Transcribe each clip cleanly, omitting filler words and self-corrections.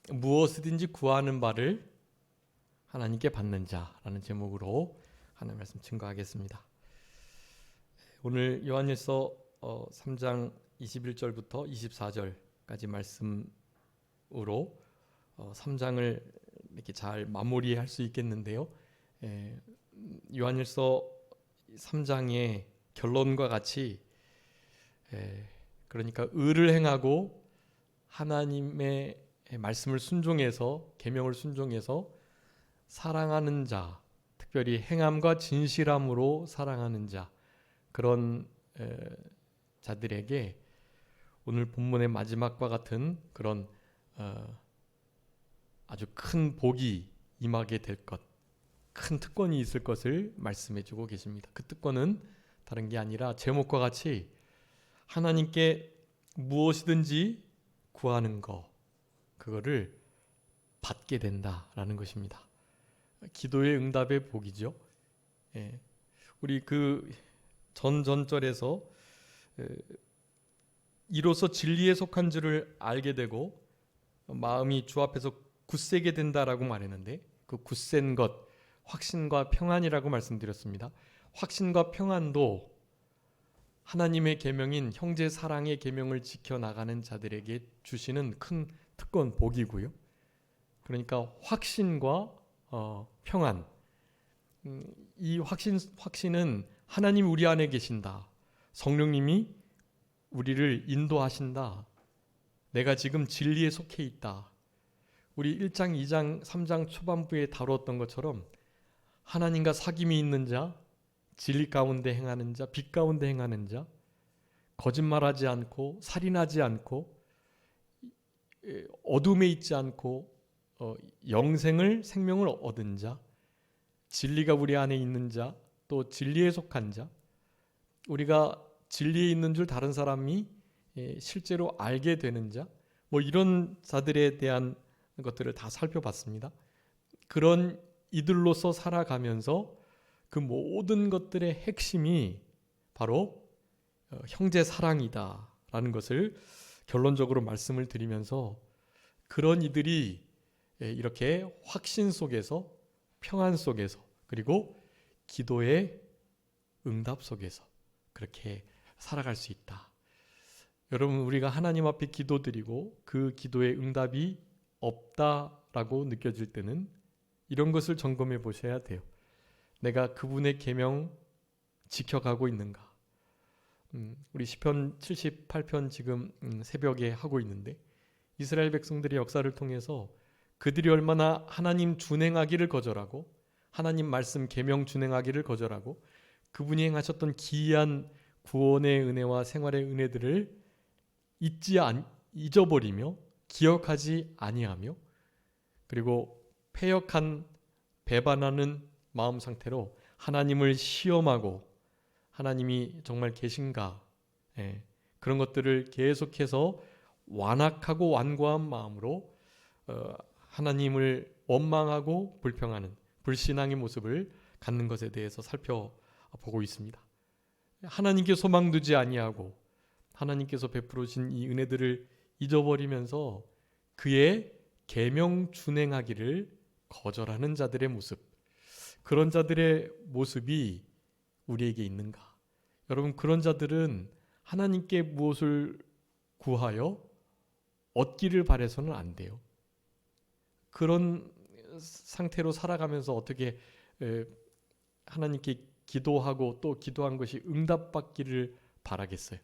무엇이든지 구하는 바를 하나님께 받는 자라는 제목으로 하나님 말씀 증거하겠습니다. 오늘 요한일서 3장 21절부터 24절까지 말씀으로 3장을 이렇게 잘 마무리할 수 있겠는데요. 요한일서 3장의 결론과 같이 그러니까 의를 행하고 하나님의 말씀을 순종해서 계명을 순종해서 사랑하는 자, 특별히 행함과 진실함으로 사랑하는 자, 그런 자들에게 오늘 본문의 마지막과 같은 그런 아주 큰 복이 임하게 될 것, 큰 특권이 있을 것을 말씀해 주고 계십니다. 그 특권은 다른 게 아니라 제목과 같이 하나님께 무엇이든지 구하는 거, 그거를 받게 된다라는 것입니다. 기도의 응답의 복이죠. 우리 그 전전절에서 이로써 진리에 속한 줄을 알게 되고 마음이 주 앞에서 굳세게 된다라고 말했는데, 그 굳센 것, 확신과 평안이라고 말씀드렸습니다. 확신과 평안도 하나님의 계명인 형제 사랑의 계명을 지켜나가는 자들에게 주시는 큰 특권, 복이고요. 그러니까 확신과 평안, 이 확신은 하나님 우리 안에 계신다, 성령님이 우리를 인도하신다, 내가 지금 진리에 속해 있다. 우리 1장, 2장, 3장 초반부에 다루었던 것처럼 하나님과 사귐이 있는 자, 진리 가운데 행하는 자, 빛 가운데 행하는 자, 거짓말하지 않고 살인하지 않고 어둠에 있지 않고 영생을, 생명을 얻은 자, 진리가 우리 안에 있는 자, 또 진리에 속한 자, 우리가 진리에 있는 줄 다른 사람이 실제로 알게 되는 자, 이런 자들에 대한 것들을 다 살펴봤습니다. 그런 이들로서 살아가면서 그 모든 것들의 핵심이 바로 형제 사랑이다 라는 것을 결론적으로 말씀을 드리면서, 그런 이들이 이렇게 확신 속에서, 평안 속에서, 그리고 기도의 응답 속에서 그렇게 살아갈 수 있다. 여러분, 우리가 하나님 앞에 기도드리고 그 기도의 응답이 없다라고 느껴질 때는 이런 것을 점검해 보셔야 돼요. 내가 그분의 계명 지켜가고 있는가? 우리 시편 78편 지금 새벽에 하고 있는데, 이스라엘 백성들의 역사를 통해서 그들이 얼마나 하나님 준행하기를 거절하고 하나님 말씀 계명 준행하기를 거절하고 그분이 행하셨던 기이한 구원의 은혜와 생활의 은혜들을 잊어버리며 기억하지 아니하며, 그리고 패역한 배반하는 마음 상태로 하나님을 시험하고 하나님이 정말 계신가, 그런 것들을 계속해서 완악하고 완고한 마음으로 하나님을 원망하고 불평하는 불신앙의 모습을 갖는 것에 대해서 살펴보고 있습니다. 하나님께 소망 두지 아니하고 하나님께서 베풀어주신 이 은혜들을 잊어버리면서 그의 계명 준행하기를 거절하는 자들의 모습, 그런 자들의 모습이 우리에게 있는가? 여러분, 그런 자들은 하나님께 무엇을 구하여 얻기를 바라서는 안 돼요. 그런 상태로 살아가면서 어떻게 하나님께 기도하고 또 기도한 것이 응답받기를 바라겠어요?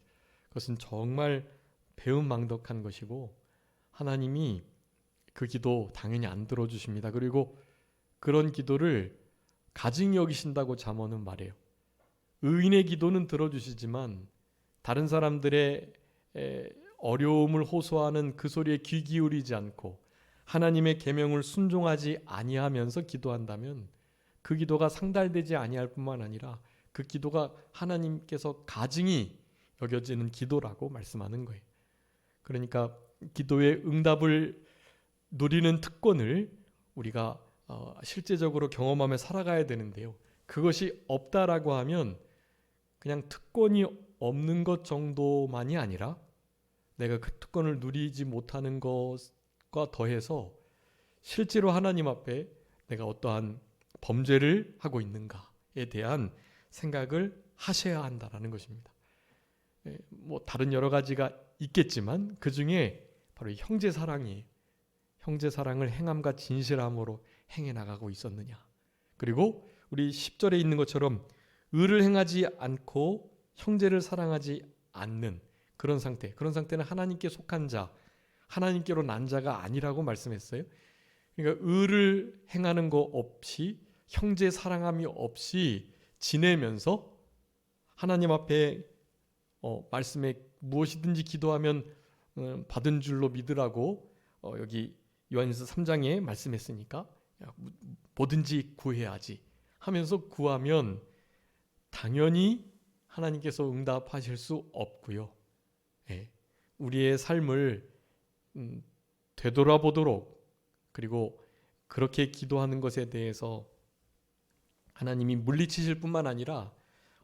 그것은 정말 배은망덕한 것이고 하나님이 그 기도 당연히 안 들어주십니다. 그리고 그런 기도를 가증히 여기신다고 잠언은 말해요. 의인의 기도는 들어주시지만 다른 사람들의 어려움을 호소하는 그 소리에 귀 기울이지 않고 하나님의 계명을 순종하지 아니하면서 기도한다면 그 기도가 상달되지 아니할 뿐만 아니라 그 기도가 하나님께서 가증히 여겨지는 기도라고 말씀하는 거예요. 그러니까 기도의 응답을 누리는 특권을 우리가 실제적으로 경험하며 살아가야 되는데요. 그것이 없다라고 하면 그냥 특권이 없는 것 정도만이 아니라 내가 그 특권을 누리지 못하는 것 생각과 더해서 실제로 하나님 앞에 내가 어떠한 범죄를 하고 있는가에 대한 생각을 하셔야 한다라는 것입니다. 뭐 다른 여러 가지가 있겠지만 그 중에 바로 이 형제 사랑이, 형제 사랑을 행함과 진실함으로 행해 나가고 있었느냐. 그리고 우리 10절에 있는 것처럼 의를 행하지 않고 형제를 사랑하지 않는 그런 상태, 그런 상태는 하나님께 속한 자, 하나님께로 난 자가 아니라고 말씀했어요. 그러니까 의를 행하는 거 없이, 형제 사랑함이 없이 지내면서 하나님 앞에 말씀에 무엇이든지 기도하면 받은 줄로 믿으라고 여기 요한일서 3장에 말씀했으니까 뭐든지 구해야지 하면서 구하면 당연히 하나님께서 응답하실 수 없고요. 우리의 삶을 되돌아보도록, 그리고 그렇게 기도하는 것에 대해서 하나님이 물리치실 뿐만 아니라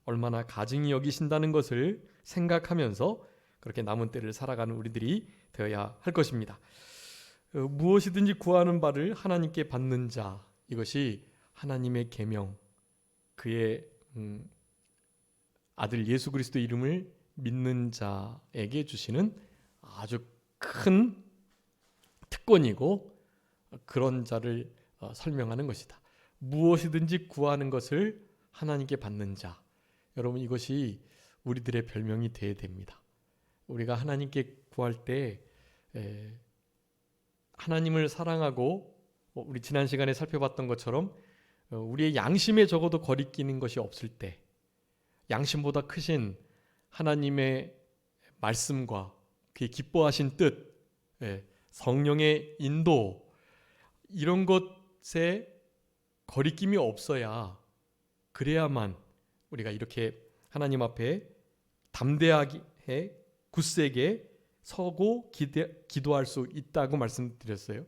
얼마나 가증히 여기신다는 것을 생각하면서 그렇게 남은 때를 살아가는 우리들이 되어야 할 것입니다. 무엇이든지 구하는 바를 하나님께 받는 자, 이것이 하나님의 계명, 그의 아들 예수 그리스도 이름을 믿는 자에게 주시는 아주 큰 특권이고, 그런 자를 설명하는 것이다. 무엇이든지 구하는 것을 하나님께 받는 자. 여러분, 이것이 우리들의 별명이 되어야 됩니다. 우리가 하나님께 구할 때 하나님을 사랑하고, 우리 지난 시간에 살펴봤던 것처럼 우리의 양심에 적어도 거리끼는 것이 없을 때, 양심보다 크신 하나님의 말씀과 그의 기뻐하신 뜻, 성령의 인도, 이런 것에 거리낌이 없어야, 그래야만 우리가 이렇게 하나님 앞에 담대하게 굳세게 서고 기도할 수 있다고 말씀드렸어요.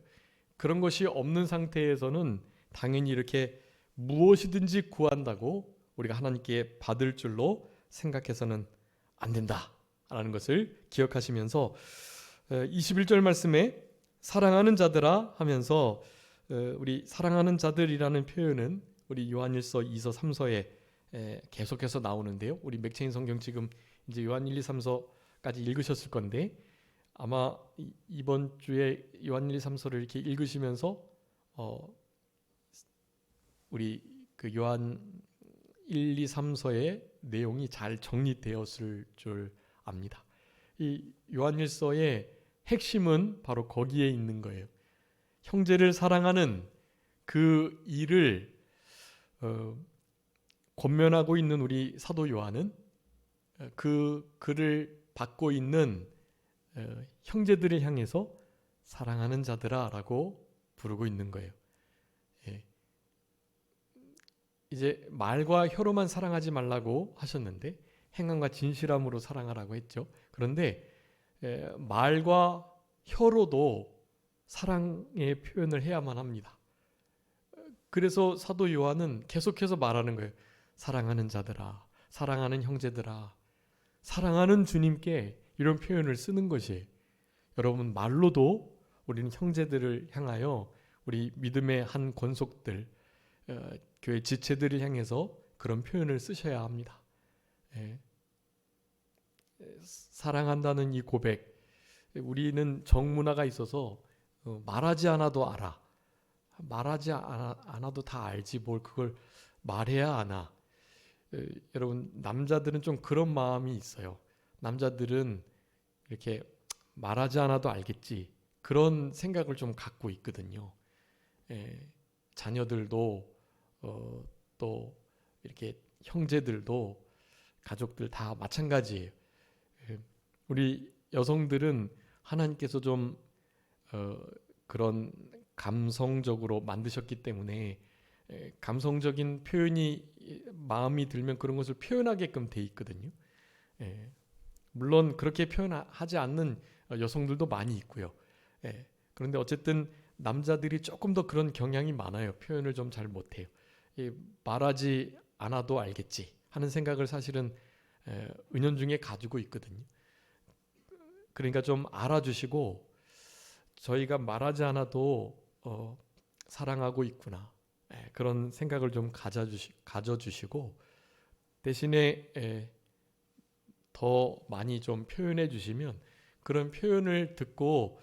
그런 것이 없는 상태에서는 당연히 이렇게 무엇이든지 구한다고 우리가 하나님께 받을 줄로 생각해서는 안 된다라는 것을 기억하시면서 21절 말씀에 사랑하는 자들아 하면서, 우리 사랑하는 자들이라는 표현은 우리 요한일서 2서 3서에 계속해서 나오는데요. 우리 맥체인 성경 지금 이제 요한 1, 2, 3서까지 읽으셨을 건데, 아마 이번 주에 요한 1, 2, 3서를 이렇게 읽으시면서 우리 그 요한 1, 2, 3서의 내용이 잘 정리되었을 줄 압니다. 이 요한일서의 핵심은 바로 거기에 있는 거예요. 형제를 사랑하는 그 일을 권면하고 있는 우리 사도 요한은 그 글을 받고 있는 형제들을 향해서 사랑하는 자들아 라고 부르고 있는 거예요. 이제 말과 혀로만 사랑하지 말라고 하셨는데 행함과 진실함으로 사랑하라고 했죠. 그런데 말과 혀로도 사랑의 표현을 해야만 합니다. 그래서 사도 요한은 계속해서 말하는 거예요. 사랑하는 자들아, 사랑하는 형제들아, 사랑하는 주님께 이런 표현을 쓰는 것이에요. 여러분, 말로도 우리는 형제들을 향하여, 우리 믿음의 한 권속들, 교회 지체들을 향해서 그런 표현을 쓰셔야 합니다. 사랑한다는 이 고백, 우리는 정문화가 있어서 말하지 않아도 알아, 말하지 않아도 다 알지 뭘 그걸 말해야 하나. 여러분, 남자들은 좀 그런 마음이 있어요. 남자들은 이렇게 말하지 않아도 알겠지, 그런 생각을 좀 갖고 있거든요. 자녀들도 또 이렇게 형제들도, 가족들 다 마찬가지예요. 우리 여성들은 하나님께서 좀 그런 감성적으로 만드셨기 때문에 감성적인 표현이 마음이 들면 그런 것을 표현하게끔 돼 있거든요. 물론 그렇게 표현하지 않는 여성들도 많이 있고요. 그런데 어쨌든 남자들이 조금 더 그런 경향이 많아요. 표현을 좀 잘 못해요. 말하지 않아도 알겠지 하는 생각을 사실은 은연중에 가지고 있거든요. 그러니까 좀 알아주시고 저희가 말하지 않아도 사랑하고 있구나. 그런 생각을 좀 가져주시고 대신에 더 많이 좀 표현해 주시면 그런 표현을 듣고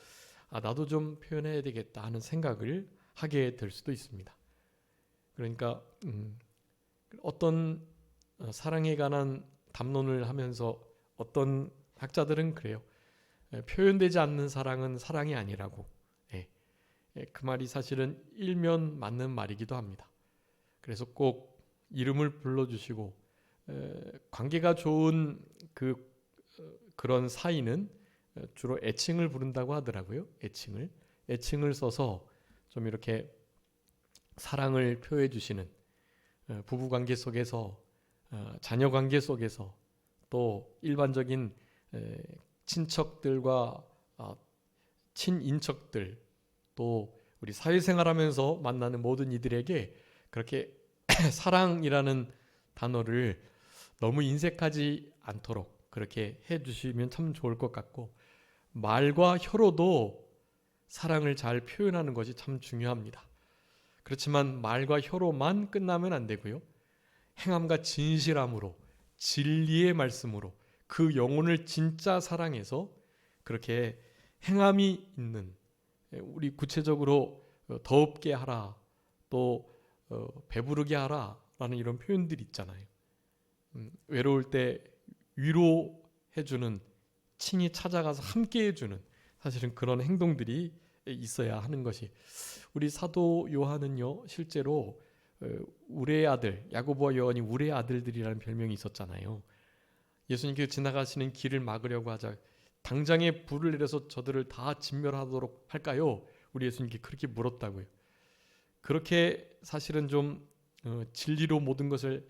나도 좀 표현해야 되겠다 하는 생각을 하게 될 수도 있습니다. 그러니까 어떤 사랑에 관한 담론을 하면서 어떤 학자들은 그래요. 표현되지 않는 사랑은 사랑이 아니라고. 그 말이 사실은 일면 맞는 말이기도 합니다. 그래서 꼭 이름을 불러주시고 관계가 좋은 그런 사이는 주로 애칭을 부른다고 하더라고요. 애칭을 써서 좀 이렇게 사랑을 표해 주시는 부부관계 속에서 자녀관계 속에서 또 일반적인 친척들과 친인척들 또 우리 사회생활하면서 만나는 모든 이들에게 그렇게 사랑이라는 단어를 너무 인색하지 않도록 그렇게 해주시면 참 좋을 것 같고 말과 혀로도 사랑을 잘 표현하는 것이 참 중요합니다. 그렇지만 말과 혀로만 끝나면 안 되고요. 행함과 진실함으로 진리의 말씀으로 그 영혼을 진짜 사랑해서 그렇게 행함이 있는 우리 구체적으로 더럽게 하라 또 배부르게 하라 라는 이런 표현들이 있잖아요. 외로울 때 위로해주는 친히 찾아가서 함께 해주는 사실은 그런 행동들이 있어야 하는 것이 우리 사도 요한은요 실제로 우레의 아들 야고보와 요한이 우레의 아들들이라는 별명이 있었잖아요. 예수님께서 지나가시는 길을 막으려고 하자 당장에 불을 내려서 저들을 다 진멸하도록 할까요? 우리 예수님께 그렇게 물었다고요. 그렇게 사실은 좀 진리로 모든 것을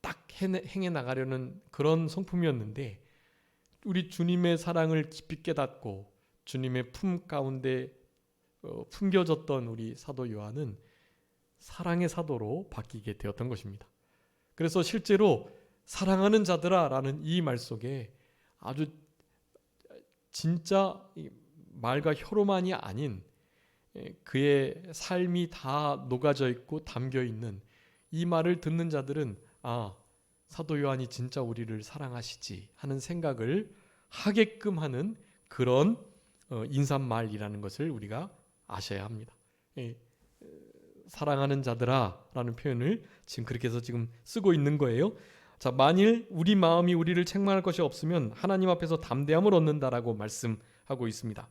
딱 행해 나가려는 그런 성품이었는데 우리 주님의 사랑을 깊이 깨닫고 주님의 품 가운데 품겨졌던 우리 사도 요한은 사랑의 사도로 바뀌게 되었던 것입니다. 그래서 실제로 사랑하는 자들아 라는 이 말 속에 아주 진짜 말과 혀로만이 아닌 그의 삶이 다 녹아져 있고 담겨 있는 이 말을 듣는 자들은 사도 요한이 진짜 우리를 사랑하시지 하는 생각을 하게끔 하는 그런 인사말이라는 것을 우리가 아셔야 합니다. 사랑하는 자들아 라는 표현을 지금 그렇게 해서 지금 쓰고 있는 거예요. 자, 만일 우리 마음이 우리를 책망할 것이 없으면 하나님 앞에서 담대함을 얻는다라고 말씀하고 있습니다.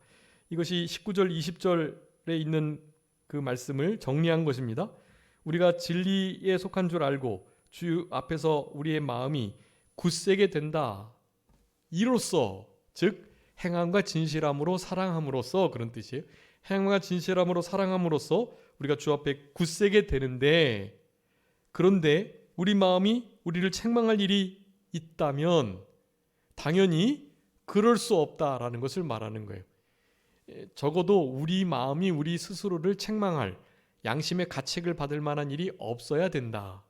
이것이 19절 20절에 있는 그 말씀을 정리한 것입니다. 우리가 진리에 속한 줄 알고 주 앞에서 우리의 마음이 굳세게 된다. 이로써 즉 행함과 진실함으로 사랑함으로써 그런 뜻이에요. 행함과 진실함으로 사랑함으로써 우리가 주 앞에 굳세게 되는데 그런데 우리 마음이 우리를 책망할 일이 있다면 당연히 그럴 수 없다라는 것을 말하는 거예요. 적어도 우리 마음이 우리 스스로를 책망할 양심의 가책을 받을 만한 일이 없어야 된다.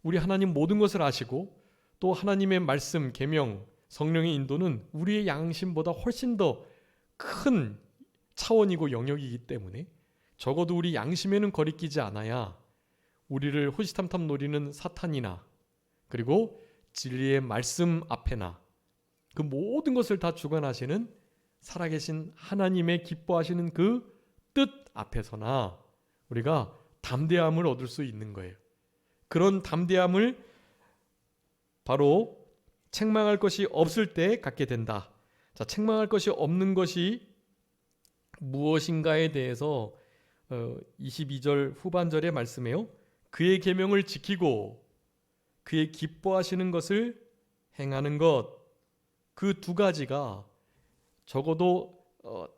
우리 하나님 모든 것을 아시고 또 하나님의 말씀, 계명, 성령의 인도는 우리의 양심보다 훨씬 더 큰 차원이고 영역이기 때문에 적어도 우리 양심에는 거리끼지 않아야 우리를 호시탐탐 노리는 사탄이나 그리고 진리의 말씀 앞에나 그 모든 것을 다 주관하시는 살아계신 하나님의 기뻐하시는 그 뜻 앞에서나 우리가 담대함을 얻을 수 있는 거예요. 그런 담대함을 바로 책망할 것이 없을 때 갖게 된다. 자, 책망할 것이 없는 것이 무엇인가에 대해서 22절 후반절의 말씀에요. 그의 계명을 지키고 그의 기뻐하시는 것을 행하는 것, 그 두 가지가 적어도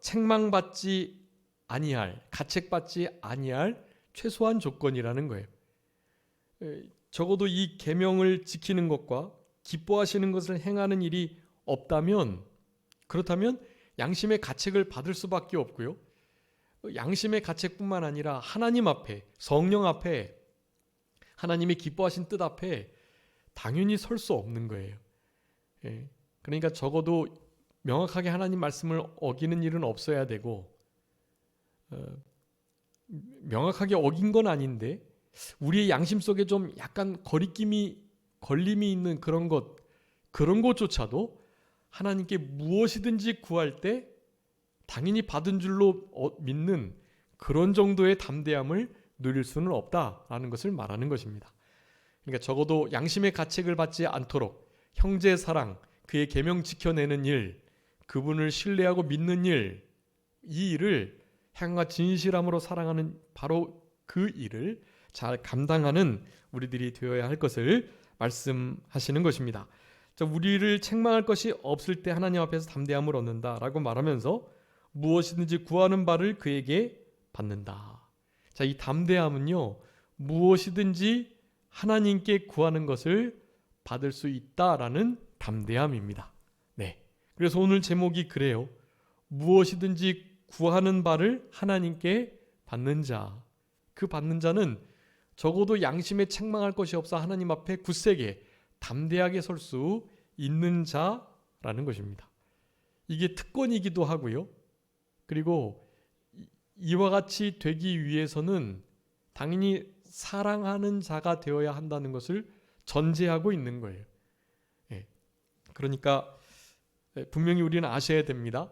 책망받지 아니할, 가책받지 아니할 최소한 조건이라는 거예요. 적어도 이 계명을 지키는 것과 기뻐하시는 것을 행하는 일이 없다면 그렇다면 양심의 가책을 받을 수밖에 없고요. 양심의 가책뿐만 아니라 하나님 앞에 성령 앞에 하나님의 기뻐하신 뜻 앞에 당연히 설 수 없는 거예요. 그러니까 적어도 명확하게 하나님 말씀을 어기는 일은 없어야 되고 명확하게 어긴 건 아닌데 우리의 양심 속에 좀 약간 걸림이 있는 그런 것조차도 하나님께 무엇이든지 구할 때 당연히 받은 줄로 믿는 그런 정도의 담대함을 누릴 수는 없다라는 것을 말하는 것입니다. 그러니까 적어도 양심의 가책을 받지 않도록 형제 사랑, 그의 계명 지켜내는 일, 그분을 신뢰하고 믿는 일, 이 일을 향과 진실함으로 사랑하는 바로 그 일을 잘 감당하는 우리들이 되어야 할 것을 말씀하시는 것입니다. 우리를 책망할 것이 없을 때 하나님 앞에서 담대함을 얻는다라고 말하면서 무엇이든지 구하는 바를 그에게 받는다. 이 담대함은요, 무엇이든지 하나님께 구하는 것을 받을 수 있다라는 담대함입니다. 네. 그래서 오늘 제목이 그래요. 무엇이든지 구하는 바를 하나님께 받는 자. 그 받는 자는 적어도 양심에 책망할 것이 없어 하나님 앞에 굳세게 담대하게 설 수 있는 자라는 것입니다. 이게 특권이기도 하고요. 그리고 이와 같이 되기 위해서는 당연히 사랑하는 자가 되어야 한다는 것을 전제하고 있는 거예요. 그러니까 분명히 우리는 아셔야 됩니다.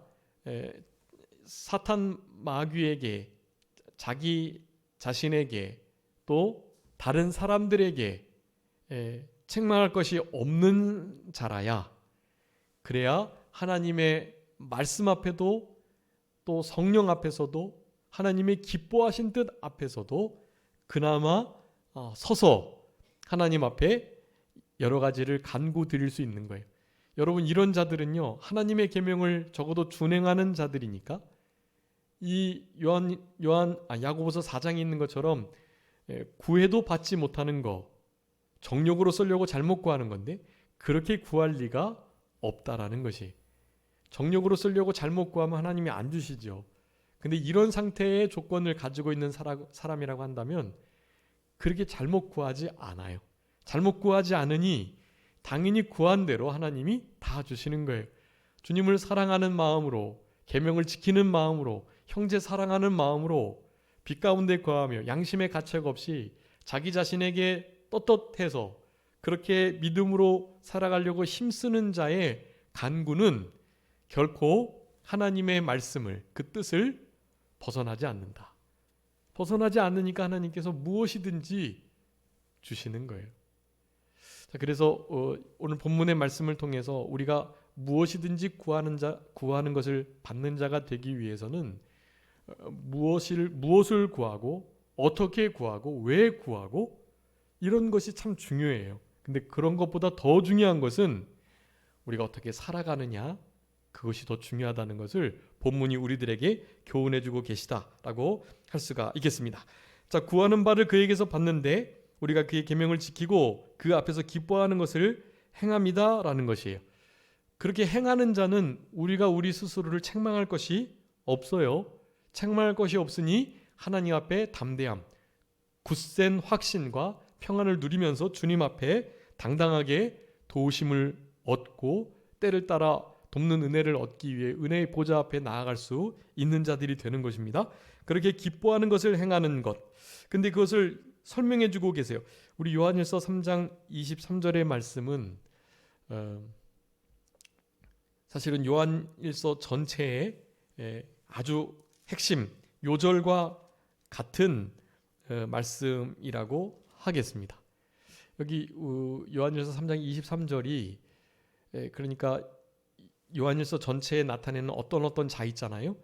사탄 마귀에게, 자기 자신에게, 또 다른 사람들에게 책망할 것이 없는 자라야, 그래야 하나님의 말씀 앞에도 또 성령 앞에서도 하나님의 기뻐하신 뜻 앞에서도 그나마 서서 하나님 앞에 여러 가지를 간구 드릴 수 있는 거예요. 여러분, 이런 자들은요, 하나님의 계명을 적어도 준행하는 자들이니까 이 야고보서 4장에 있는 것처럼 구해도 받지 못하는 거, 정욕으로 쓰려고 잘못 구하는 건데 그렇게 구할 리가 없다라는 것이, 정욕으로 쓰려고 잘못 구하면 하나님이 안 주시죠. 근데 이런 상태의 조건을 가지고 있는 사람이라고 한다면 그렇게 잘못 구하지 않아요. 잘못 구하지 않으니 당연히 구한 대로 하나님이 다 주시는 거예요. 주님을 사랑하는 마음으로, 계명을 지키는 마음으로, 형제 사랑하는 마음으로 빛 가운데 거하며 양심의 가책 없이 자기 자신에게 떳떳해서 그렇게 믿음으로 살아가려고 힘쓰는 자의 간구는 결코 하나님의 말씀을, 그 뜻을 벗어나지 않는다. 벗어나지 않으니까 하나님께서 무엇이든지 주시는 거예요. 그래서 오늘 본문의 말씀을 통해서 우리가 무엇이든지 구하는 것을 받는 자가 되기 위해서는 무엇을 구하고 어떻게 구하고 왜 구하고 이런 것이 참 중요해요. 근데 그런 것보다 더 중요한 것은 우리가 어떻게 살아가느냐, 그것이 더 중요하다는 것을 본문이 우리들에게 교훈해주고 계시다라고 할 수가 있겠습니다. 구하는 바를 그에게서 받는데 우리가 그의 계명을 지키고 그 앞에서 기뻐하는 것을 행합니다라는 것이에요. 그렇게 행하는 자는 우리가 우리 스스로를 책망할 것이 없어요. 책망할 것이 없으니 하나님 앞에 담대함, 굳센 확신과 평안을 누리면서 주님 앞에 당당하게 도우심을 얻고 때를 따라 돕는 은혜를 얻기 위해 은혜의 보좌 앞에 나아갈 수 있는 자들이 되는 것입니다. 그렇게 기뻐하는 것을 행하는 것. 근데 그것을 설명해 주고 계세요. 우리 요한일서 3장 23절의 말씀은 사실은 요한일서 전체의 아주 핵심 요절과 같은 말씀이라고 하겠습니다. 여기 요한일서 3장 23절이 그러니까 요한일서 전체에 나타내는 어떤 자 있잖아요.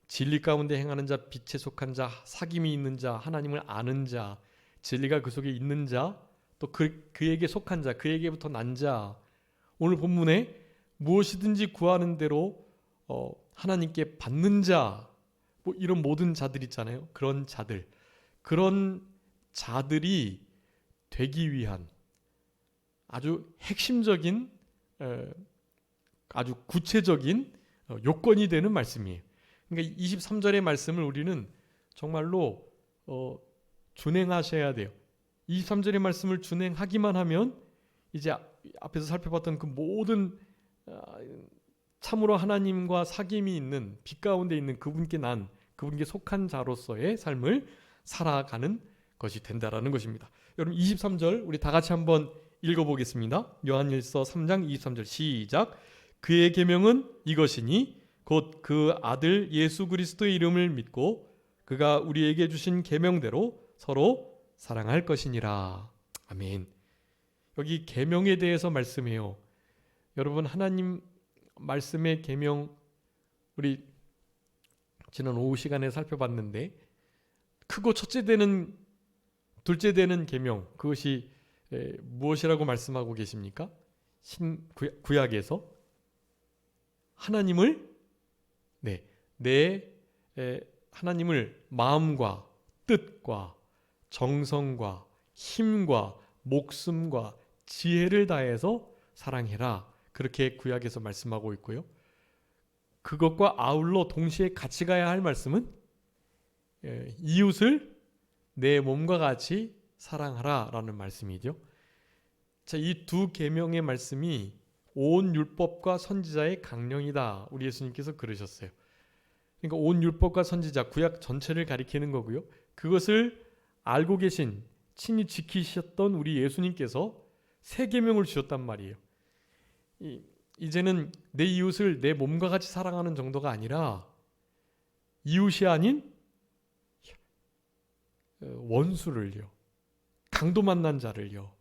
진리 가운데 행하는 자, 빛에 속한 자, 사귐이 있는 자, 하나님을 아는 자, 진리가 그 속에 있는 자, 또 그에게 속한 자, 그에게부터 난 자. 오늘 본문에 무엇이든지 구하는 대로 하나님께 받는 자, 뭐 이런 모든 자들 있잖아요. 그런 자들이 되기 위한 아주 핵심적인, 아주 구체적인 요건이 되는 말씀이에요. 그러니까 23절의 말씀을 우리는 정말로 준행하셔야 돼요. 23절의 말씀을 준행하기만 하면 이제 앞에서 살펴봤던 그 모든 참으로 하나님과 사귐이 있는 빛 가운데 있는 그분께 속한 자로서의 삶을 살아가는 것이 된다라는 것입니다. 여러분 23절 우리 다 같이 한번 읽어보겠습니다. 요한일서 3장 23절 시작. 그의 계명은 이것이니 곧 그 아들 예수 그리스도의 이름을 믿고 그가 우리에게 주신 계명대로 서로 사랑할 것이니라. 아멘. 여기 계명에 대해서 말씀해요. 여러분 하나님 말씀의 계명 우리 지난 오후 시간에 살펴봤는데 크고 첫째 되는 둘째 되는 계명 그것이 무엇이라고 말씀하고 계십니까? 구약에서 하나님을 하나님을 마음과 뜻과 정성과 힘과 목숨과 지혜를 다해서 사랑해라. 그렇게 구약에서 말씀하고 있고요. 그것과 아울러 동시에 같이 가야 할 말씀은 이웃을 내 몸과 같이 사랑하라라는 말씀이죠. 자, 이 두 계명의 말씀이 온 율법과 선지자의 강령이다. 우리 예수님께서 그러셨어요. 그러니까 온 율법과 선지자 구약 전체를 가리키는 거고요. 그것을 알고 계신 친히 지키셨던 우리 예수님께서 새 계명을 주셨단 말이에요. 이제는 내 이웃을 내 몸과 같이 사랑하는 정도가 아니라 이웃이 아닌 원수를요, 강도 만난 자를요,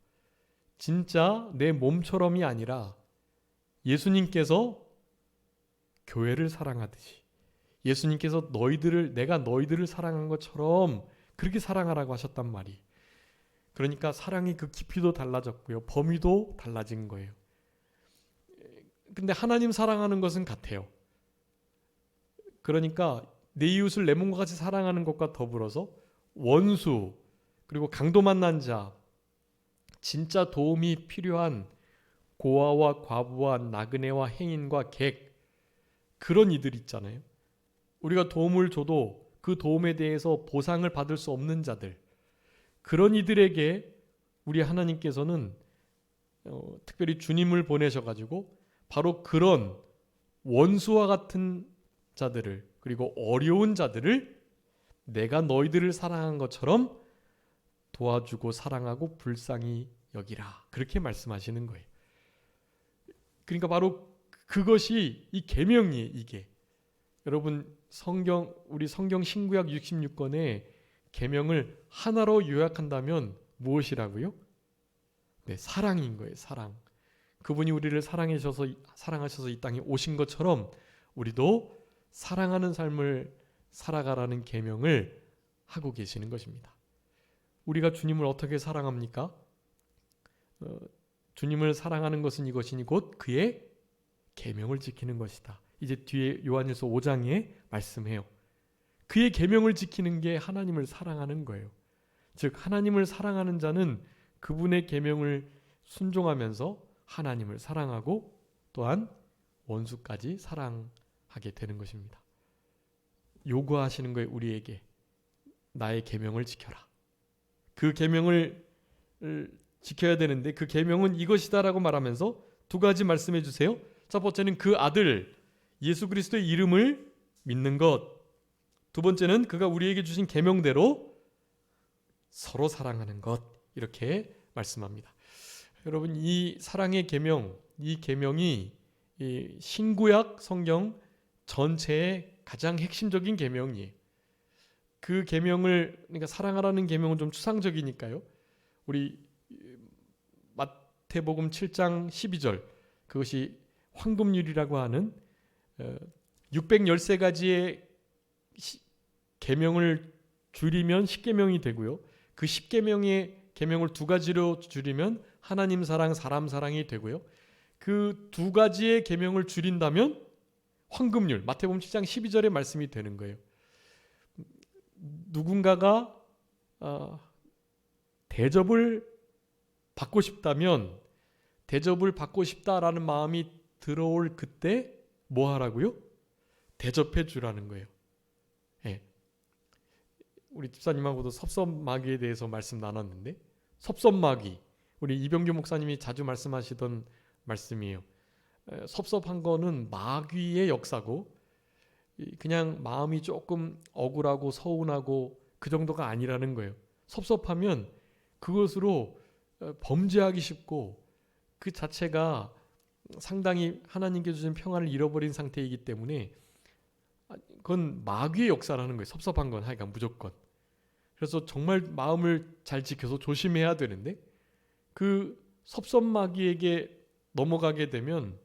진짜 내 몸처럼이 아니라 예수님께서 교회를 사랑하듯이 예수님께서 내가 너희들을 사랑한 것처럼 그렇게 사랑하라고 하셨단 말이에요. 그러니까 사랑의 그 깊이도 달라졌고요, 범위도 달라진 거예요. 근데 하나님 사랑하는 것은 같아요. 그러니까 내 이웃을 내 몸과 같이 사랑하는 것과 더불어서 원수 그리고 강도 만난 자, 진짜 도움이 필요한 고아와 과부와 나그네와 행인과 객, 그런 이들 있잖아요. 우리가 도움을 줘도 그 도움에 대해서 보상을 받을 수 없는 자들, 그런 이들에게 우리 하나님께서는 특별히 주님을 보내셔가지고 바로 그런 원수와 같은 자들을, 그리고 어려운 자들을 내가 너희들을 사랑한 것처럼 도와주고 사랑하고 불쌍히 여기라, 그렇게 말씀하시는 거예요. 그러니까 바로 그것이 이 계명이에요. 이게 여러분 우리 성경 신구약 66권의 계명을 하나로 요약한다면 무엇이라고요? 네, 사랑인 거예요. 사랑. 그분이 우리를 사랑하셔서 이 땅에 오신 것처럼 우리도 사랑하는 삶을 살아가라는 계명을 하고 계시는 것입니다. 우리가 주님을 어떻게 사랑합니까? 주님을 사랑하는 것은 이것이니 곧 그의 계명을 지키는 것이다. 이제 뒤에 요한일서 5장에 말씀해요. 그의 계명을 지키는 게 하나님을 사랑하는 거예요. 즉 하나님을 사랑하는 자는 그분의 계명을 순종하면서 하나님을 사랑하고 또한 원수까지 사랑하게 되는 것입니다. 요구하시는 거예요. 우리에게 나의 계명을 지켜라. 그 계명을 지켜야 되는데 그 계명은 이것이다라고 말하면서 두 가지 말씀해 주세요. 첫 번째는 그 아들 예수 그리스도의 이름을 믿는 것. 두 번째는 그가 우리에게 주신 계명대로 서로 사랑하는 것. 이렇게 말씀합니다. 여러분 이 사랑의 계명, 이 계명이 이 신구약 성경 전체의 가장 핵심적인 계명이에요. 그 계명을, 그러니까 사랑하라는 계명은 좀 추상적이니까요. 우리 마태복음 7장 12절 그것이 황금률이라고 하는 613가지의 계명을 줄이면 10계명이 되고요. 그 10계명의 계명을 두 가지로 줄이면 하나님 사랑, 사람 사랑이 되고요. 그 두 가지의 계명을 줄인다면 황금률, 마태복음 7장 12절의 말씀이 되는 거예요. 누군가가 대접을 받고 싶다면 대접을 받고 싶다라는 마음이 들어올 그때 뭐 하라고요? 대접해 주라는 거예요. 네. 우리 집사님하고도 섭섭마귀에 대해서 말씀 나눴는데 섭섭마귀, 우리 이병규 목사님이 자주 말씀하시던 말씀이에요. 섭섭한 거는 마귀의 역사고 그냥 마음이 조금 억울하고 서운하고 그 정도가 아니라는 거예요. 섭섭하면 그것으로 범죄하기 쉽고 그 자체가 상당히 하나님께 주신 평안을 잃어버린 상태이기 때문에 그건 마귀의 역사라는 거예요. 섭섭한 건 하여간 무조건. 그래서 정말 마음을 잘 지켜서 조심해야 되는데 그 섭섭마귀에게 넘어가게 되면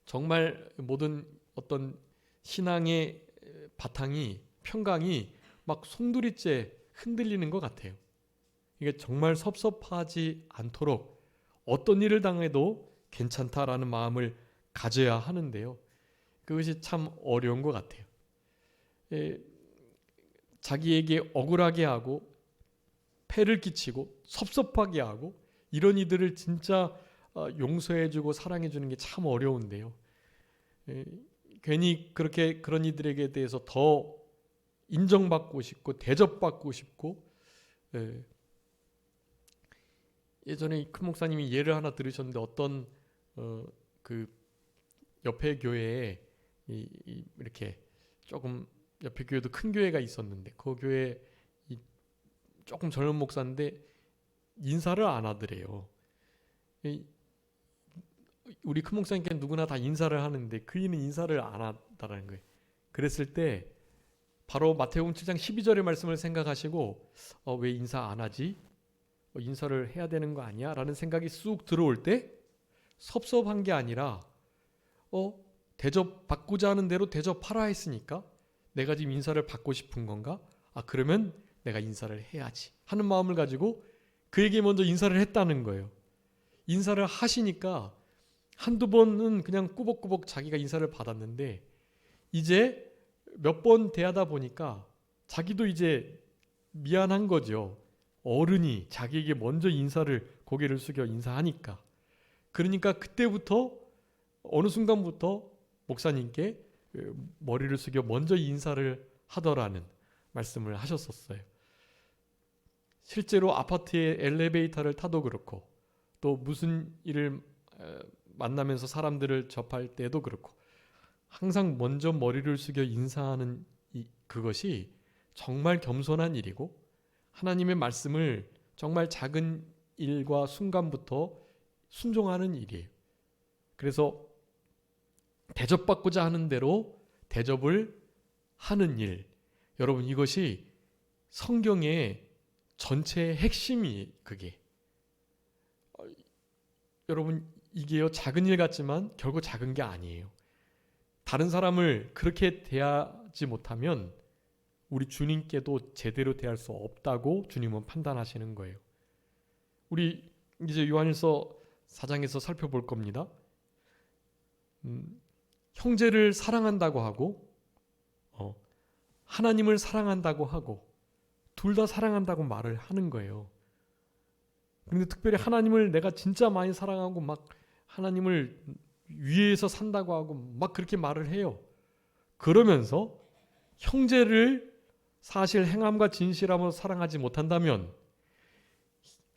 정말 모든 어떤 신앙의 바탕이 평강이 막 송두리째 흔들리는 것 같아요. 이게 정말 섭섭하지 않도록 어떤 일을 당해도 괜찮다라는 마음을 가져야 하는데요. 그것이 참 어려운 것 같아요. 자기에게 억울하게 하고 폐를 끼치고 섭섭하게 하고 이런 이들을 진짜 용서해주고 사랑해주는 게 참 어려운데요. 괜히 그렇게 그런 이들에게 대해서 더 인정받고 싶고 대접받고 싶고 예전에 큰 목사님이 예를 하나 들으셨는데 어떤 그 옆에 교회에 이렇게 조금 옆에 교회도 큰 교회가 있었는데 그 교회 조금 젊은 목사인데 인사를 안 하더래요. 우리 큰 목사님께 누구나 다 인사를 하는데 그이는 인사를 안 하다라는 거예요. 그랬을 때 바로 마태복음 7장 12절의 말씀을 생각하시고 왜 인사 안 하지? 인사를 해야 되는 거 아니야? 라는 생각이 쑥 들어올 때 섭섭한 게 아니라 대접받고자 하는 대로 대접하라 했으니까 내가 지금 인사를 받고 싶은 건가? 그러면 내가 인사를 해야지 하는 마음을 가지고 그에게 먼저 인사를 했다는 거예요. 인사를 하시니까 한두 번은 그냥 꾸벅꾸벅 자기가 인사를 받았는데 이제 몇 번 대하다 보니까 자기도 이제 미안한 거죠. 어른이 자기에게 먼저 고개를 숙여 인사하니까. 그러니까 그때부터 어느 순간부터 목사님께 머리를 숙여 먼저 인사를 하더라는 말씀을 하셨었어요. 실제로 아파트의 엘리베이터를 타도 그렇고 또 무슨 일을 만나면서 사람들을 접할 때도 그렇고 항상 먼저 머리를 숙여 인사하는 그것이 정말 겸손한 일이고 하나님의 말씀을 정말 작은 일과 순간부터 순종하는 일이에요. 그래서 대접받고자 하는 대로 대접을 하는 일, 여러분 이것이 성경의 전체의 핵심이 그게 여러분 이게요 작은 일 같지만 결국 작은 게 아니에요. 다른 사람을 그렇게 대하지 못하면 우리 주님께도 제대로 대할 수 없다고 주님은 판단하시는 거예요. 우리 이제 요한일서 4장에서 살펴볼 겁니다. 형제를 사랑한다고 하고 하나님을 사랑한다고 하고 둘 다 사랑한다고 말을 하는 거예요. 그런데 특별히 하나님을 내가 진짜 많이 사랑하고 막 하나님을 위해서 산다고 하고 막 그렇게 말을 해요. 그러면서 형제를 사실 행함과 진실함으로 사랑하지 못한다면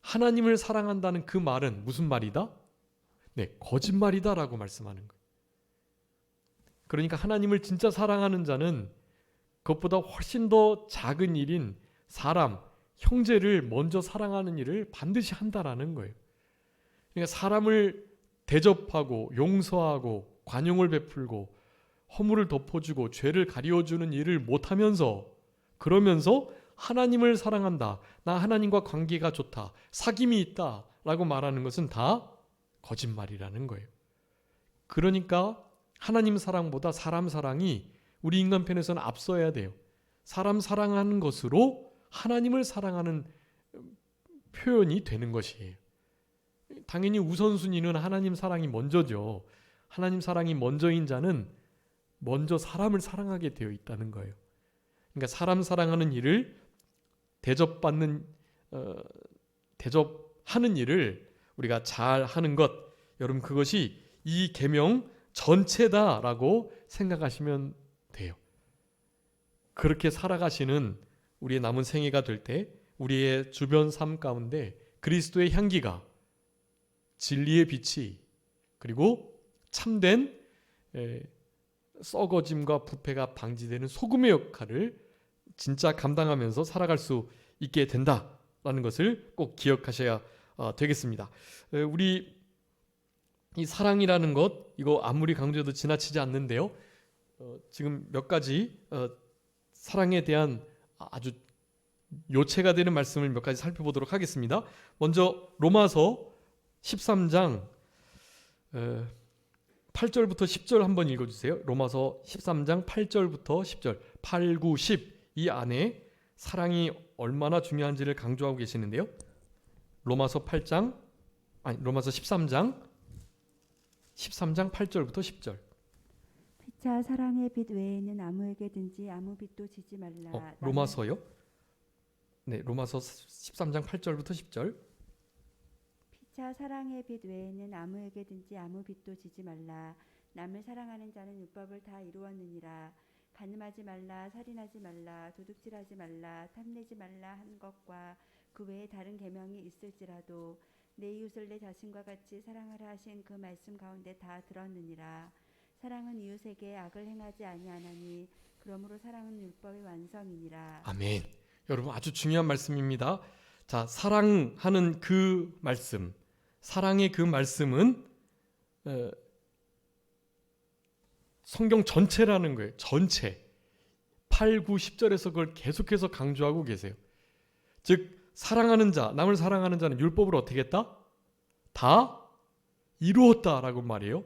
하나님을 사랑한다는 그 말은 무슨 말이다? 네, 거짓말이다라고 말씀하는 거예요. 그러니까 하나님을 진짜 사랑하는 자는 그것보다 훨씬 더 작은 일인 사람, 형제를 먼저 사랑하는 일을 반드시 한다라는 거예요. 그러니까 사람을 대접하고 용서하고 관용을 베풀고 허물을 덮어주고 죄를 가려주는 일을 못하면서 그러면서 하나님을 사랑한다. 나 하나님과 관계가 좋다. 사귐이 있다. 라고 말하는 것은 다 거짓말이라는 거예요. 그러니까 하나님 사랑보다 사람 사랑이 우리 인간편에서는 앞서야 돼요. 사람 사랑하는 것으로 하나님을 사랑하는 표현이 되는 것이에요. 당연히 우선순위는 하나님 사랑이 먼저죠. 하나님 사랑이 먼저인 자는 먼저 사람을 사랑하게 되어 있다는 거예요. 그러니까 사람 사랑하는 일을 대접하는 일을 우리가 잘 하는 것, 여러분 그것이 이 계명 전체다라고 생각하시면 돼요. 그렇게 살아가시는 우리의 남은 생애가 될 때 우리의 주변 삶 가운데 그리스도의 향기가 진리의 빛이 그리고 참된 썩어짐과 부패가 방지되는 소금의 역할을 진짜 감당하면서 살아갈 수 있게 된다라는 것을 꼭 기억하셔야 되겠습니다. 우리 이 사랑이라는 것, 이거 아무리 강조해도 지나치지 않는데요. 지금 몇 가지 사랑에 대한 아주 요체가 되는 말씀을 몇 가지 살펴보도록 하겠습니다. 먼저 로마서 13장 8절부터 10절 한번 읽어주세요. 로마서 13장 8절부터 10절 8, 9, 10 이 안에 사랑이 얼마나 중요한지를 강조하고 계시는데요. 로마서 13장 8절부터 10절. 피차 사랑의 빛 외에는 아무에게든지 아무 빛도 지지 말라. 로마서요? 네, 로마서 13장 8절부터 10절. 피차 사랑의 빛 외에는 아무에게든지 아무 빛도 지지 말라. 남을 사랑하는 자는 율법을 다 이루었느니라. 간음하지 말라, 살인하지 말라, 도둑질하지 말라, 탐내지 말라 한 것과 그 외에 다른 계명이 있을지라도 내 이웃을 내 자신과 같이 사랑하라 하신 그 말씀 가운데 다 들었느니라. 사랑은 이웃에게 악을 행하지 아니하나니 그러므로 사랑은 율법의 완성이니라. 아멘. 여러분 아주 중요한 말씀입니다. 자, 사랑하는 그 말씀, 사랑의 그 말씀은 성경 전체라는 거예요. 전체. 8, 9, 10절에서 그걸 계속해서 강조하고 계세요. 즉 사랑하는 자, 남을 사랑하는 자는 율법을 어떻게 했다? 다 이루었다라고 말이에요.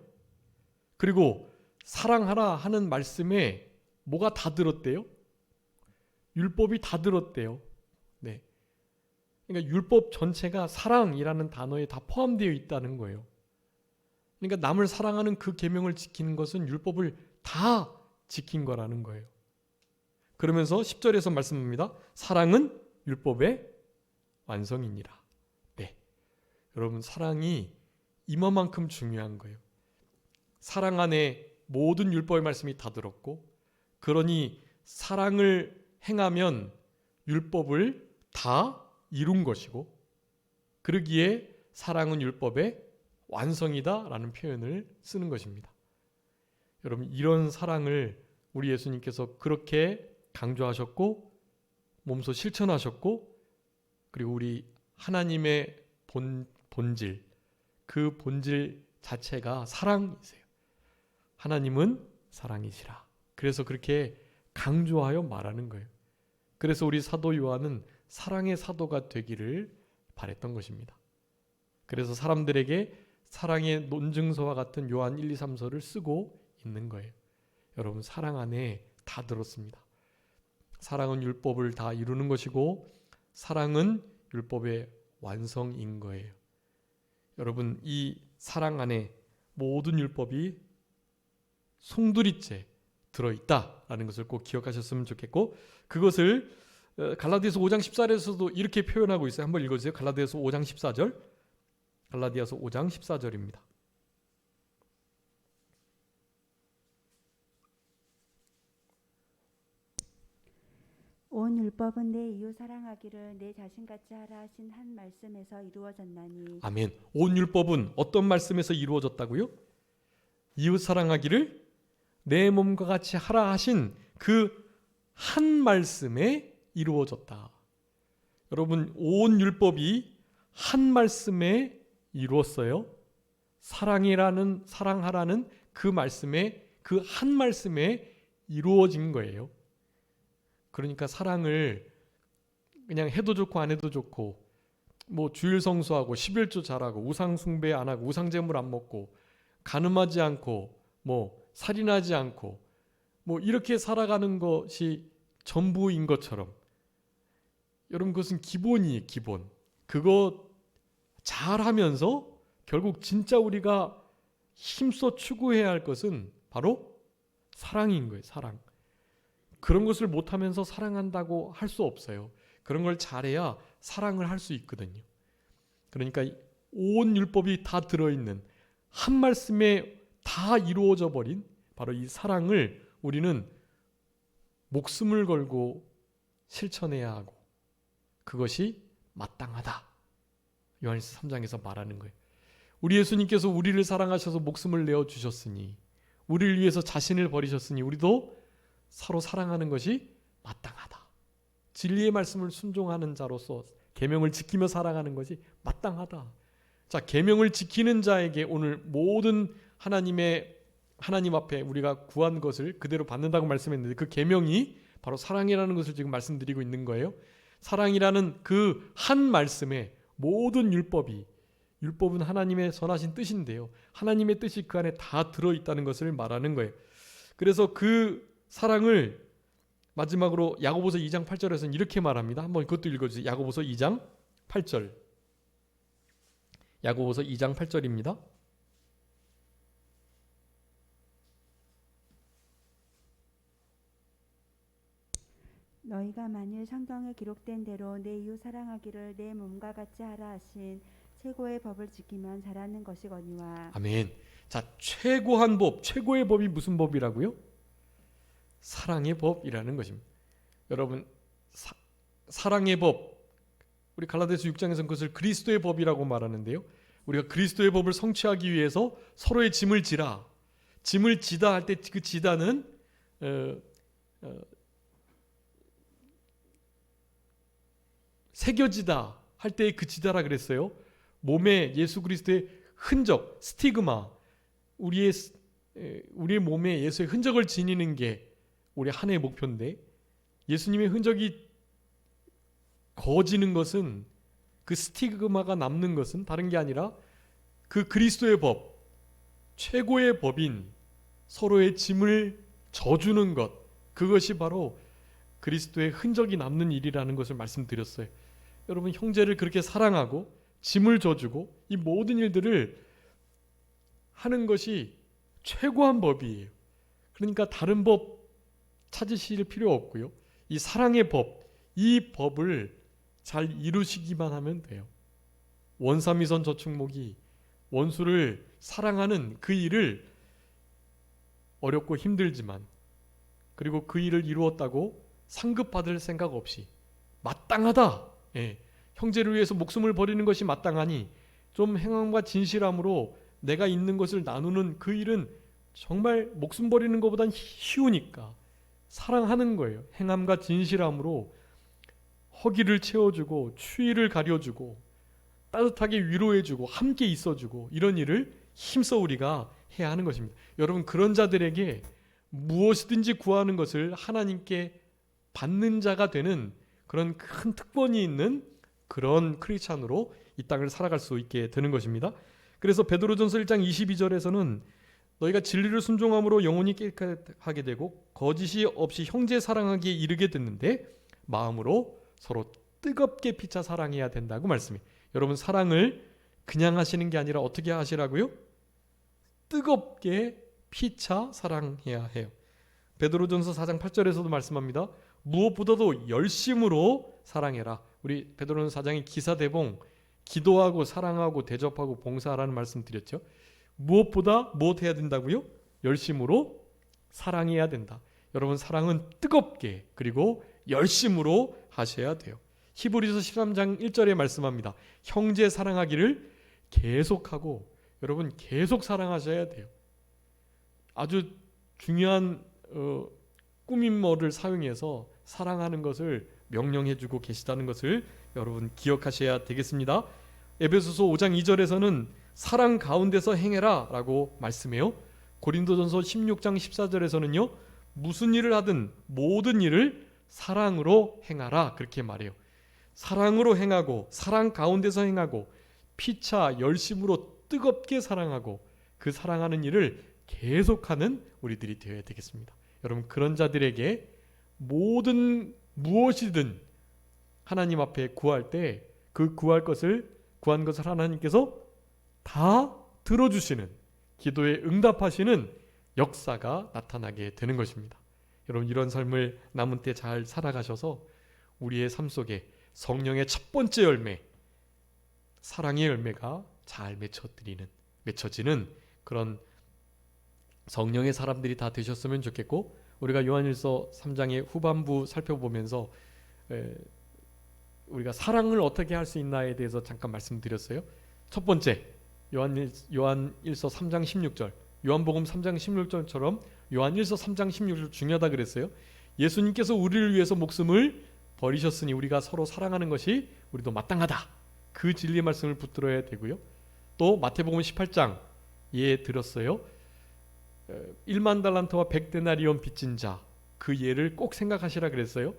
그리고 사랑하라 하는 말씀에 뭐가 다 들었대요? 율법이 다 들었대요. 네. 그러니까 율법 전체가 사랑이라는 단어에 다 포함되어 있다는 거예요. 그러니까 남을 사랑하는 그 계명을 지키는 것은 율법을 다 지킨 거라는 거예요. 그러면서 10절에서 말씀합니다. 사랑은 율법의 완성이니라. 네. 여러분 사랑이 이만큼 중요한 거예요. 사랑 안에 모든 율법의 말씀이 다 들었고 그러니 사랑을 행하면 율법을 다 이룬 것이고 그러기에 사랑은 율법의 완성이다 라는 표현을 쓰는 것입니다. 여러분 이런 사랑을 우리 예수님께서 그렇게 강조하셨고 몸소 실천하셨고 그리고 우리 하나님의 본질 그 본질 자체가 사랑이세요. 하나님은 사랑이시라. 그래서 그렇게 강조하여 말하는 거예요. 그래서 우리 사도 요한은 사랑의 사도가 되기를 바랬던 것입니다. 그래서 사람들에게 사랑의 논증서와 같은 요한 1, 2, 3서를 쓰고 있는 거예요. 여러분 사랑 안에 다 들었습니다. 사랑은 율법을 다 이루는 것이고 사랑은 율법의 완성인 거예요. 여러분 이 사랑 안에 모든 율법이 송두리째 들어있다라는 것을 꼭 기억하셨으면 좋겠고 그것을 갈라디아서 5장 14절에서도 이렇게 표현하고 있어요. 한번 읽어주세요. 갈라디아서 5장 14절. 갈라디아서 5장 14절입니다. 온 율법은 내 이웃 사랑하기를 내 자신같이 하라 하신 한 말씀에서 이루어졌나니. 아멘. 온 율법은 어떤 말씀에서 이루어졌다고요? 이웃 사랑하기를 내 몸과 같이 하라 하신 그 한 말씀에 이루어졌다. 여러분 온 율법이 한 말씀에 이루었어요. 사랑하라는 그 말씀에 그 한 말씀에 이루어진 거예요. 그러니까 사랑을 그냥 해도 좋고 안 해도 좋고 뭐 주일 성수하고 11조 잘하고 우상 숭배 안 하고 우상 제물 안 먹고 간음하지 않고 뭐 살인하지 않고 뭐 이렇게 살아가는 것이 전부인 것처럼 여러분 그것은 기본이에요. 기본. 그거 잘하면서 결국 진짜 우리가 힘써 추구해야 할 것은 바로 사랑인 거예요. 사랑. 그런 것을 못하면서 사랑한다고 할 수 없어요. 그런 걸 잘해야 사랑을 할 수 있거든요. 그러니까 온 율법이 다 들어있는 한 말씀에 다 이루어져 버린 바로 이 사랑을 우리는 목숨을 걸고 실천해야 하고 그것이 마땅하다. 요한일서 3장에서 말하는 거예요. 우리 예수님께서 우리를 사랑하셔서 목숨을 내어 주셨으니, 우리를 위해서 자신을 버리셨으니 우리도 서로 사랑하는 것이 마땅하다. 진리의 말씀을 순종하는 자로서 계명을 지키며 살아가는 것이 마땅하다. 자, 계명을 지키는 자에게 오늘 모든 하나님 앞에 우리가 구한 것을 그대로 받는다고 말씀했는데, 그 계명이 바로 사랑이라는 것을 지금 말씀드리고 있는 거예요. 사랑이라는 그 한 말씀에 모든 율법은 하나님의 선하신 뜻인데요, 하나님의 뜻이 그 안에 다 들어있다는 것을 말하는 거예요. 그래서 그 사랑을 마지막으로 야고보서 2장 8절에서는 이렇게 말합니다. 한번 그것도 읽어주세요. 야고보서 2장 8절. 야고보서 2장 8절입니다. 너희가 만일 성경에 기록된 대로 내 이웃 사랑하기를 내 몸과 같이 하라 하신 최고의 법을 지키면 잘하는 것이거니와. 아멘. 자, 최고한 법, 최고의 법이 무슨 법이라고요? 사랑의 법이라는 것입니다. 여러분, 사랑의 법, 우리 갈라디아서 6장에서는 그것을 그리스도의 법이라고 말하는데요, 우리가 그리스도의 법을 성취하기 위해서 서로의 짐을 지라. 짐을 지다 할 때 그 지다는 새겨지다 할 때 그 지다라 그랬어요. 몸에 예수 그리스도의 흔적, 스티그마, 우리의 몸에 예수의 흔적을 지니는 게 우리 한 해의 목표인데, 예수님의 흔적이 거지는 것은, 그 스티그마가 남는 것은 다른 게 아니라 그 그리스도의 법, 최고의 법인 서로의 짐을 져주는 것, 그것이 바로 그리스도의 흔적이 남는 일이라는 것을 말씀드렸어요. 여러분, 형제를 그렇게 사랑하고 짐을 져주고 이 모든 일들을 하는 것이 최고한 법이에요. 그러니까 다른 법 찾으실 필요 없고요, 이 사랑의 법, 이 법을 잘 이루시기만 하면 돼요. 원삼위선 저축목이 원수를 사랑하는 그 일을 어렵고 힘들지만, 그리고 그 일을 이루었다고 상급받을 생각 없이 마땅하다, 형제를 위해서 목숨을 버리는 것이 마땅하니 좀 행함과 진실함으로 내가 있는 것을 나누는 그 일은 정말 목숨 버리는 것보단 쉬우니까 사랑하는 거예요. 행함과 진실함으로 허기를 채워주고 추위를 가려주고 따뜻하게 위로해주고 함께 있어주고, 이런 일을 힘써 우리가 해야 하는 것입니다. 여러분, 그런 자들에게 무엇이든지 구하는 것을 하나님께 받는 자가 되는 그런 큰 특권이 있는 그런 크리스찬으로 이 땅을 살아갈 수 있게 되는 것입니다. 그래서 베드로전서 1장 22절에서는 너희가 진리를 순종함으로 영혼이 깨끗하게 되고 거짓이 없이 형제 사랑하기에 이르게 됐는데 마음으로 서로 뜨겁게 피차 사랑해야 된다고 말씀해요. 여러분, 사랑을 그냥 하시는 게 아니라 어떻게 하시라고요? 뜨겁게 피차 사랑해야 해요. 베드로전서 4장 8절에서도 말씀합니다. 무엇보다도 열심으로 사랑해라. 우리 베드로전서 4장의 기사대봉, 기도하고 사랑하고 대접하고 봉사하라는 말씀 드렸죠. 무엇보다 무엇 해야 된다고요? 열심으로 사랑해야 된다. 여러분, 사랑은 뜨겁게 그리고 열심으로 하셔야 돼요. 히브리서 13장 1절에 말씀합니다. 형제 사랑하기를 계속하고, 여러분 계속 사랑하셔야 돼요. 아주 중요한 꾸밈어를 사용해서 사랑하는 것을 명령해주고 계시다는 것을 여러분 기억하셔야 되겠습니다. 에베소서 5장 2절에서는 사랑 가운데서 행해라 라고 말씀해요. 고린도전서 16장 14절에서는요, 무슨 일을 하든 모든 일을 사랑으로 행하라 그렇게 말해요. 사랑으로 행하고 사랑 가운데서 행하고 피차 열심으로 뜨겁게 사랑하고 그 사랑하는 일을 계속하는 우리들이 되어야 되겠습니다. 여러분, 그런 자들에게 모든 무엇이든 하나님 앞에 구할 때 그 구한 것을 하나님께서 다 들어주시는, 기도에 응답하시는 역사가 나타나게 되는 것입니다. 여러분, 이런 삶을 남은 때 잘 살아가셔서 우리의 삶 속에 성령의 첫 번째 열매, 사랑의 열매가 잘 맺혀지는 그런 성령의 사람들이 다 되셨으면 좋겠고, 우리가 요한일서 3장의 후반부 살펴보면서 우리가 사랑을 어떻게 할 수 있나에 대해서 잠깐 말씀드렸어요. 첫 번째, 요한일서 3장 16절, 요한복음 3장 16절처럼 요한일서 3장 16절 중요하다 그랬어요. 예수님께서 우리를 위해서 목숨을 버리셨으니 우리가 서로 사랑하는 것이 우리도 마땅하다. 그 진리의 말씀을 붙들어야 되고요. 또 마태복음 18장 예 들었어요. 1만 달란트와 100데나리온 빚진 자, 그 예를 꼭 생각하시라 그랬어요.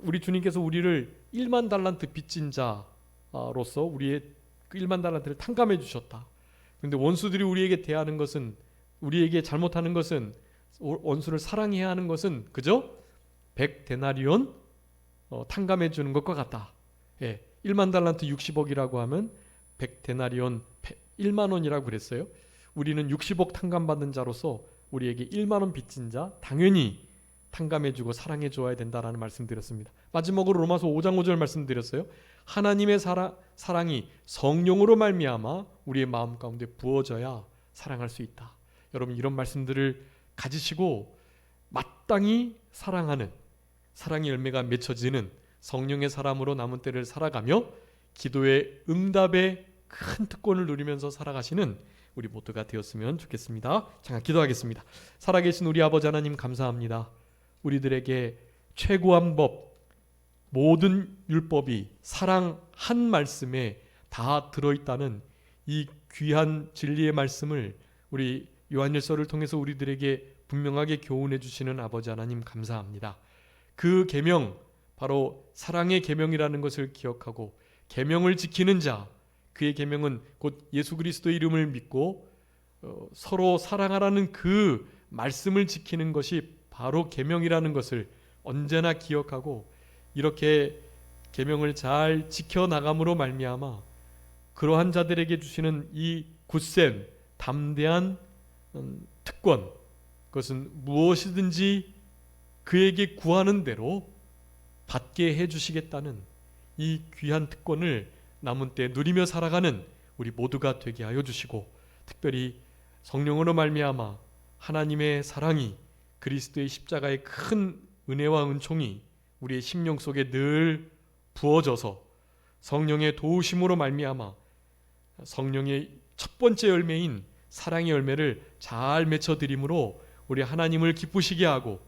우리 주님께서 우리를 1만 달란트 빚진 자로서 우리의 그 1만 달란트를 탕감해 주셨다. 그런데 원수들이 우리에게 대하는 것은, 우리에게 잘못하는 것은, 원수를 사랑해야 하는 것은 그저 100데나리온 탕감해 주는 것과 같다. 1만 달란트 60억이라고 하면 100데나리온 1만 원이라고 그랬어요. 우리는 60억 탕감받는 자로서 우리에게 1만 원 빚진 자 당연히 탕감해주고 사랑해줘야 된다라는 말씀드렸습니다. 마지막으로 로마서 5장 5절 말씀드렸어요. 하나님의 사랑이 성령으로 말미암아 우리의 마음 가운데 부어져야 사랑할 수 있다. 여러분, 이런 말씀들을 가지시고 마땅히 사랑하는, 사랑의 열매가 맺혀지는 성령의 사람으로 남은 때를 살아가며 기도의 응답의 큰 특권을 누리면서 살아가시는 우리 모두가 되었으면 좋겠습니다. 잠깐 기도하겠습니다. 살아계신 우리 아버지 하나님, 감사합니다. 우리들에게 최고한 법, 모든 율법이 사랑 한 말씀에 다 들어있다는 이 귀한 진리의 말씀을 우리 요한일서를 통해서 우리들에게 분명하게 교훈해 주시는 아버지 하나님, 감사합니다. 그 계명, 바로 사랑의 계명이라는 것을 기억하고 계명을 지키는 자, 그의 계명은 곧 예수 그리스도의 이름을 믿고 서로 사랑하라는 그 말씀을 지키는 것이 바로 계명이라는 것을 언제나 기억하고, 이렇게 계명을 잘 지켜나감으로 말미암아 그러한 자들에게 주시는 이 굳센 담대한 특권, 그것은 무엇이든지 그에게 구하는 대로 받게 해주시겠다는 이 귀한 특권을 남은 때 누리며 살아가는 우리 모두가 되게 하여 주시고, 특별히 성령으로 말미암아 하나님의 사랑이, 그리스도의 십자가의 큰 은혜와 은총이 우리의 심령 속에 늘 부어져서 성령의 도우심으로 말미암아 성령의 첫 번째 열매인 사랑의 열매를 잘 맺어드림으로 우리 하나님을 기쁘시게 하고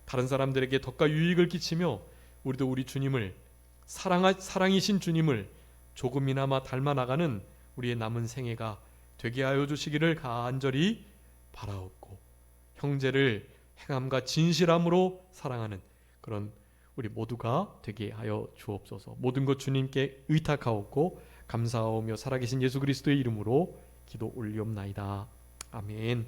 다른 사람들에게 덕과 유익을 끼치며 우리도 우리 주님을, 사랑이신 주님을 조금이나마 닮아나가는 우리의 남은 생애가 되게 하여 주시기를 간절히 바라옵고, 형제를 행함과 진실함으로 사랑하는 그런 우리 모두가 되게 하여 주옵소서. 모든 것 주님께 의탁하옵고 감사하오며 살아계신 예수 그리스도의 이름으로 기도 올리옵나이다. 아멘.